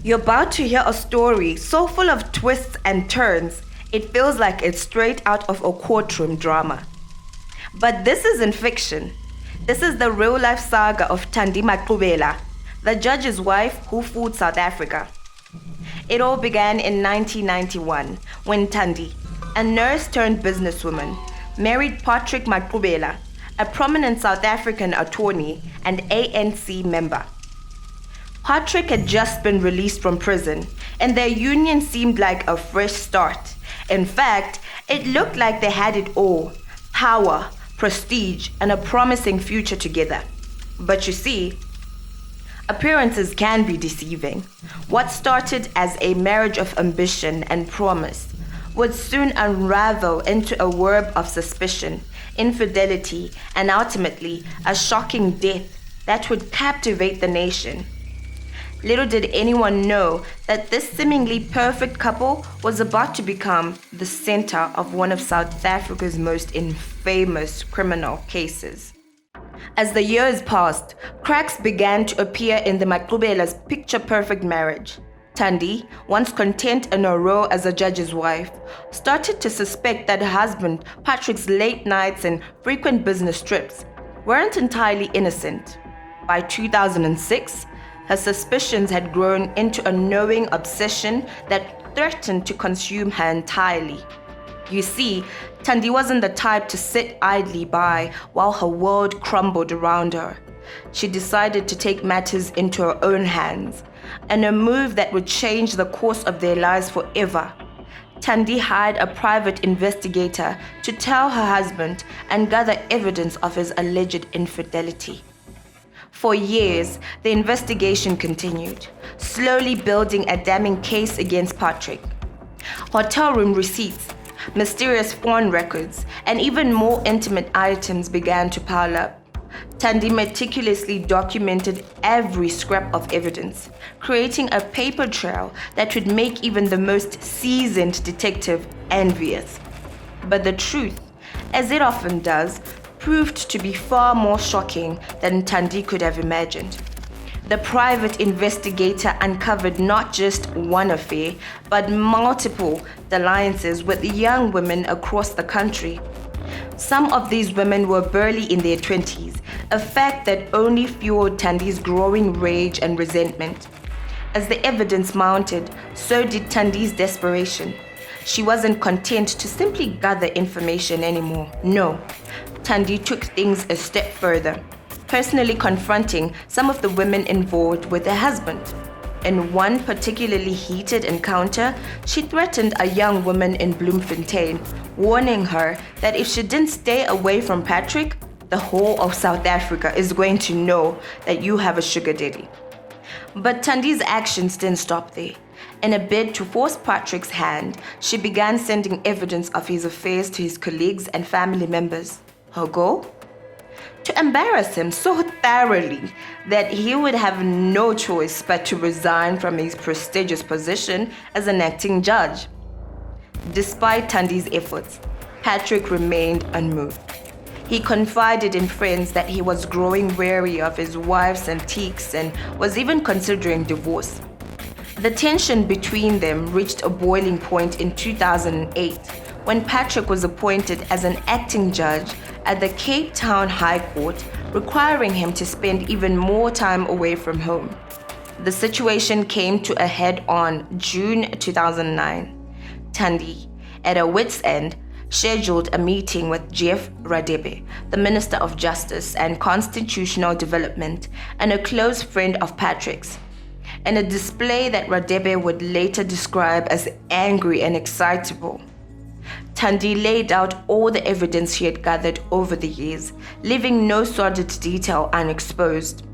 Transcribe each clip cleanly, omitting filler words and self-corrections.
You're about to hear a story so full of twists and turns, it feels like it's straight out of a courtroom drama. But this isn't fiction. This is the real-life saga of Thandi Maqubela, the judge's wife who fooled South Africa. It all began in 1991 when Thandi, a nurse turned businesswoman, married Patrick Maqubela, a prominent South African attorney and ANC member. Patrick had just been released from prison, and their union seemed like a fresh start. In fact, it looked like they had it all: power, prestige, and a promising future together. But you see, appearances can be deceiving. What started as a marriage of ambition and promise would soon unravel into a web of suspicion, infidelity, and ultimately a shocking death that would captivate the nation. Little did anyone know that this seemingly perfect couple was about to become the center of one of South Africa's most infamous criminal cases. As the years passed, cracks began to appear in the Maqubela's picture-perfect marriage. Thandi, once content in her role as a judge's wife, started to suspect that her husband, Patrick's late nights and frequent business trips, weren't entirely innocent. By 2006, her suspicions had grown into a knowing obsession that threatened to consume her entirely. You see, Thandi wasn't the type to sit idly by while her world crumbled around her. She decided to take matters into her own hands, and a move that would change the course of their lives forever. Thandi hired a private investigator to tell her husband and gather evidence of his alleged infidelity. For years, the investigation continued, slowly building a damning case against Patrick. Hotel room receipts, mysterious phone records, and even more intimate items began to pile up. Thandi meticulously documented every scrap of evidence, creating a paper trail that would make even the most seasoned detective envious. But the truth, as it often does, proved to be far more shocking than Thandi could have imagined. The private investigator uncovered not just one affair, but multiple alliances with young women across the country. Some of these women were barely in their 20s, a fact that only fueled Thandi's growing rage and resentment. As the evidence mounted, so did Thandi's desperation. She wasn't content to simply gather information anymore. No, Thandi took things a step further, personally confronting some of the women involved with her husband. In one particularly heated encounter, she threatened a young woman in Bloemfontein, warning her that if she didn't stay away from Patrick, the whole of South Africa is going to know that you have a sugar daddy. But Thandi's actions didn't stop there. In a bid to force Patrick's hand, she began sending evidence of his affairs to his colleagues and family members. Her goal? To embarrass him so thoroughly that he would have no choice but to resign from his prestigious position as an acting judge. Despite Thandi's efforts, Patrick remained unmoved. He confided in friends that he was growing weary of his wife's antiques and was even considering divorce. The tension between them reached a boiling point in 2008 when Patrick was appointed as an acting judge at the Cape Town High Court, requiring him to spend even more time away from home. The situation came to a head on June 2009. Thandi, at her wit's end, scheduled a meeting with Jeff Radebe, the Minister of Justice and Constitutional Development, and a close friend of Patrick's. In a display that Radebe would later describe as angry and excitable, Thandi laid out all the evidence she had gathered over the years, leaving no sordid detail unexposed.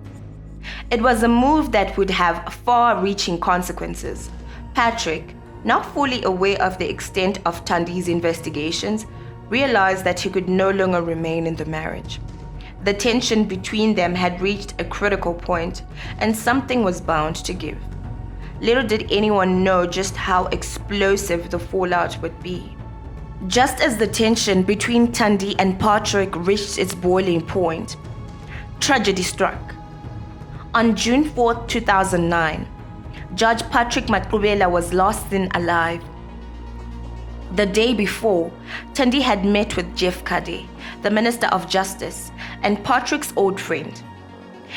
It was a move that would have far-reaching consequences. Patrick, not fully aware of the extent of Thandi's investigations, realized that he could no longer remain in the marriage. The tension between them had reached a critical point, and something was bound to give. Little did anyone know just how explosive the fallout would be. Just as the tension between Thandi and Patrick reached its boiling point, tragedy struck. On June 4, 2009, Judge Patrick Maqubela was last seen alive. The day before, Thandi had met with Jeff Kade, the Minister of Justice, and Patrick's old friend.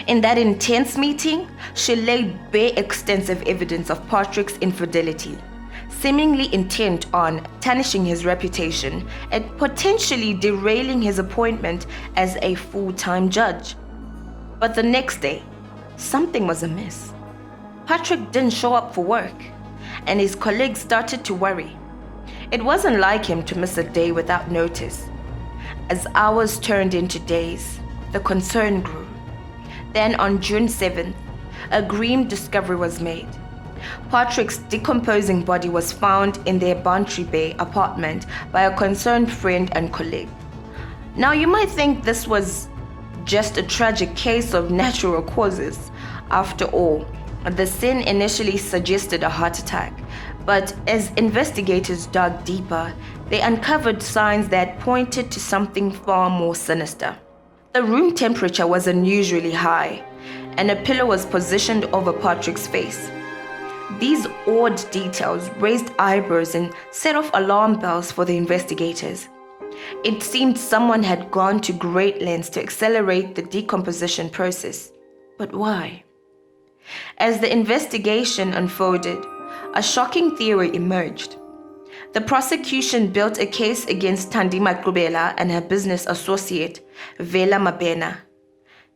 In that intense meeting, she laid bare extensive evidence of Patrick's infidelity, seemingly intent on tarnishing his reputation and potentially derailing his appointment as a full-time judge. But the next day, something was amiss. Patrick didn't show up for work, and his colleagues started to worry. It wasn't like him to miss a day without notice. As hours turned into days, the concern grew. Then on June 7th, a grim discovery was made. Patrick's decomposing body was found in their Bantry Bay apartment by a concerned friend and colleague. Now you might think this was just a tragic case of natural causes. After all, the scene initially suggested a heart attack, but as investigators dug deeper, they uncovered signs that pointed to something far more sinister. The room temperature was unusually high, and a pillow was positioned over Patrick's face. These odd details raised eyebrows and set off alarm bells for the investigators. It seemed someone had gone to great lengths to accelerate the decomposition process. But why? As the investigation unfolded, a shocking theory emerged. The prosecution built a case against Thandi Maqubela and her business associate, Vela Mabena.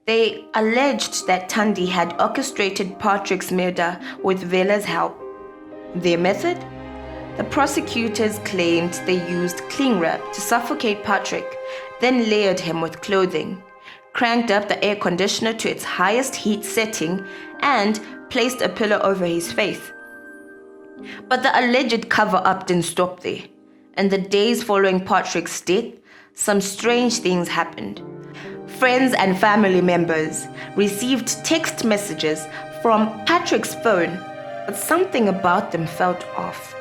They alleged that Thandi had orchestrated Patrick's murder with Vela's help. Their method? The prosecutors claimed they used cling wrap to suffocate Patrick, then layered him with clothing, cranked up the air conditioner to its highest heat setting, and placed a pillow over his face. But the alleged cover-up didn't stop there. In the days following Patrick's death, some strange things happened. Friends and family members received text messages from Patrick's phone, but something about them felt off.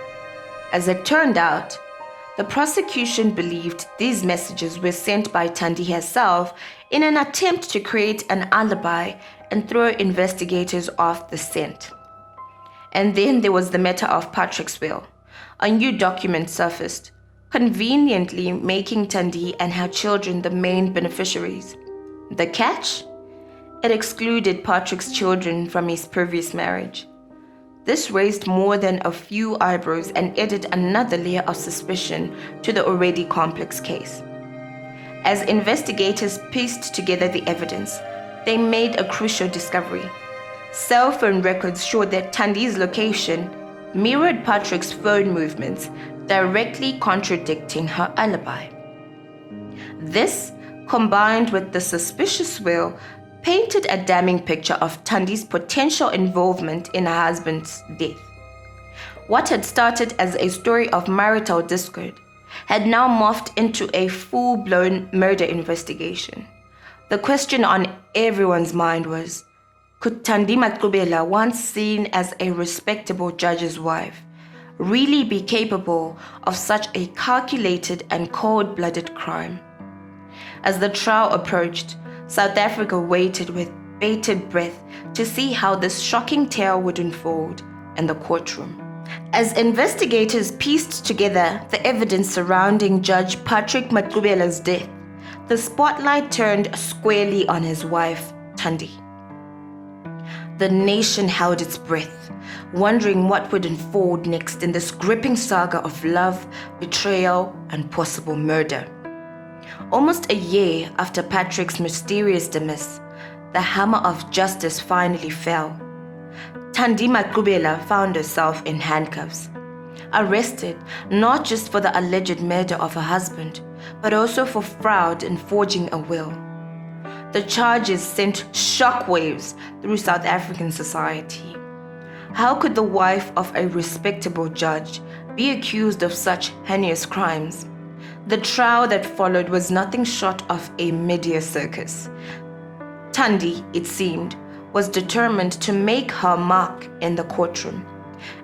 As it turned out, the prosecution believed these messages were sent by Thandi herself in an attempt to create an alibi and throw investigators off the scent. And then there was the matter of Patrick's will. A new document surfaced, conveniently making Thandi and her children the main beneficiaries. The catch? It excluded Patrick's children from his previous marriage. This raised more than a few eyebrows and added another layer of suspicion to the already complex case. As investigators pieced together the evidence, they made a crucial discovery. Cell phone records showed that Thandi's location mirrored Patrick's phone movements, directly contradicting her alibi. This, combined with the suspicious will, painted a damning picture of Thandi's potential involvement in her husband's death. What had started as a story of marital discord had now morphed into a full-blown murder investigation. The question on everyone's mind was, could Thandi Maqubela, once seen as a respectable judge's wife, really be capable of such a calculated and cold-blooded crime? As the trial approached, South Africa waited with bated breath to see how this shocking tale would unfold in the courtroom. As investigators pieced together the evidence surrounding Judge Patrick Maqubela's death, the spotlight turned squarely on his wife, Thandi. The nation held its breath, wondering what would unfold next in this gripping saga of love, betrayal, and possible murder. Almost a year after Patrick's mysterious demise, the hammer of justice finally fell. Thandi Maqubela found herself in handcuffs, arrested not just for the alleged murder of her husband, but also for fraud in forging a will. The charges sent shockwaves through South African society. How could the wife of a respectable judge be accused of such heinous crimes? The trial that followed was nothing short of a media circus. Thandi, it seemed, was determined to make her mark in the courtroom,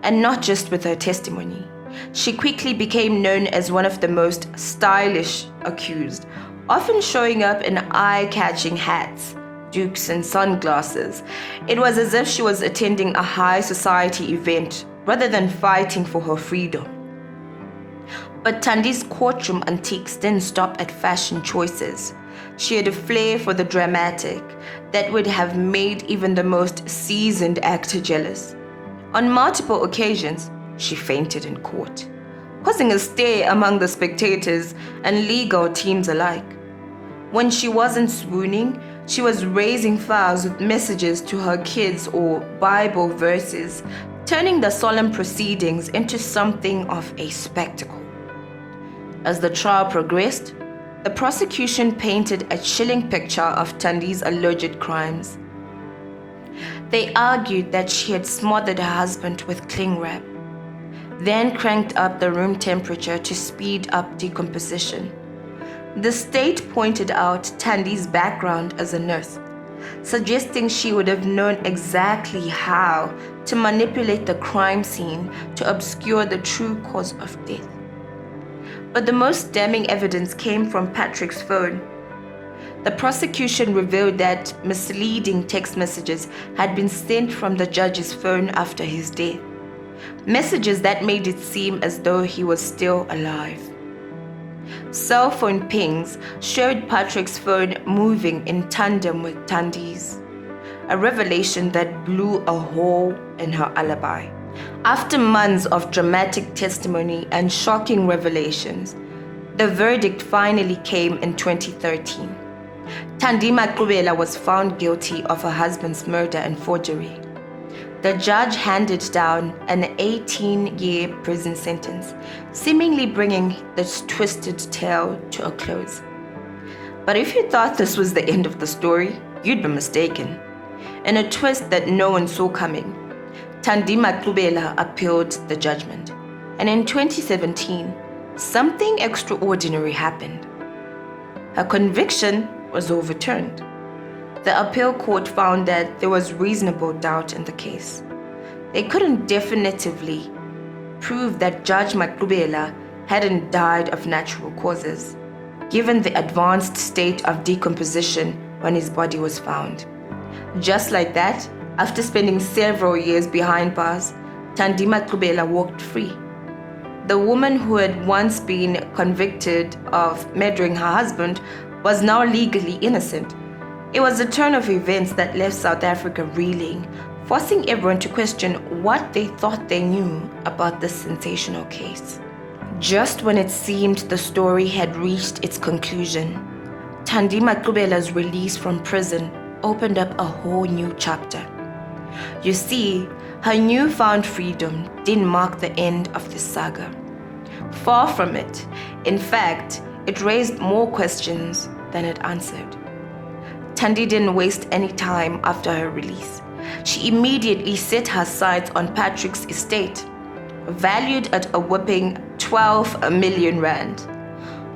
and not just with her testimony. She quickly became known as one of the most stylish accused, often showing up in eye-catching hats, dukes and sunglasses. It was as if she was attending a high society event rather than fighting for her freedom. But Thandi's courtroom antiques didn't stop at fashion choices. She had a flair for the dramatic that would have made even the most seasoned actor jealous. On multiple occasions, she fainted in court, causing a stir among the spectators and legal teams alike. When she wasn't swooning, she was raising files with messages to her kids or Bible verses, turning the solemn proceedings into something of a spectacle. As the trial progressed, the prosecution painted a chilling picture of Thandi's alleged crimes. They argued that she had smothered her husband with cling wrap, then cranked up the room temperature to speed up decomposition. The state pointed out Thandi's background as a nurse, suggesting she would have known exactly how to manipulate the crime scene to obscure the true cause of death. But the most damning evidence came from Patrick's phone. The prosecution revealed that misleading text messages had been sent from the judge's phone after his death, messages that made it seem as though he was still alive. Cell phone pings showed Patrick's phone moving in tandem with Thandi's, a revelation that blew a hole in her alibi. After months of dramatic testimony and shocking revelations, the verdict finally came in 2013. Thandi Maqubela was found guilty of her husband's murder and forgery. The judge handed down an 18-year prison sentence, seemingly bringing this twisted tale to a close. But if you thought this was the end of the story, you'd be mistaken. In a twist that no one saw coming, Thandi Maqubela appealed the judgment. And in 2017, something extraordinary happened. Her conviction was overturned. The appeal court found that there was reasonable doubt in the case. They couldn't definitively prove that Judge Maqubela hadn't died of natural causes, given the advanced state of decomposition when his body was found. Just like that, after spending several years behind bars, Thandi Maqubela walked free. The woman who had once been convicted of murdering her husband was now legally innocent. It was a turn of events that left South Africa reeling, forcing everyone to question what they thought they knew about this sensational case. Just when it seemed the story had reached its conclusion, Thandi Maqubela's release from prison opened up a whole new chapter. You see, her newfound freedom didn't mark the end of the saga. Far from it. In fact, it raised more questions than it answered. Thandi didn't waste any time after her release. She immediately set her sights on Patrick's estate, valued at a whopping 12 million rand.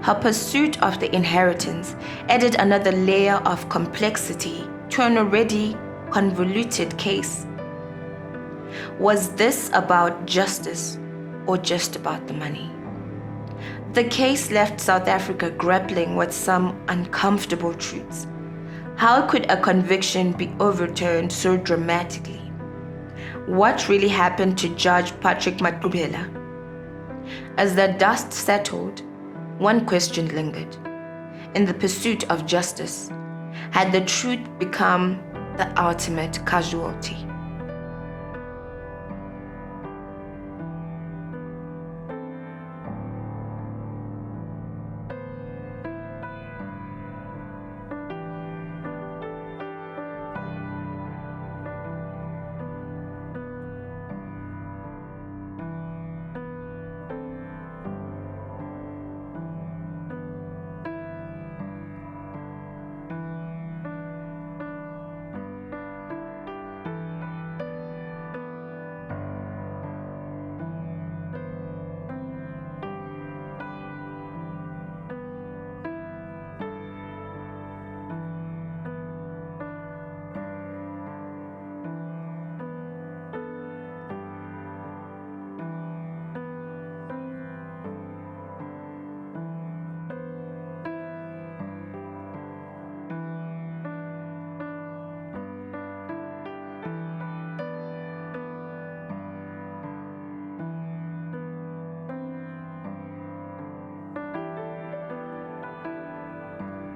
Her pursuit of the inheritance added another layer of complexity to an already convoluted case. Was this about justice or just about the money? The case left South Africa grappling with some uncomfortable truths. How could a conviction be overturned so dramatically? What really happened to Judge Patrick Maqubela? As the dust settled, one question lingered. In the pursuit of justice, had the truth become the ultimate casualty?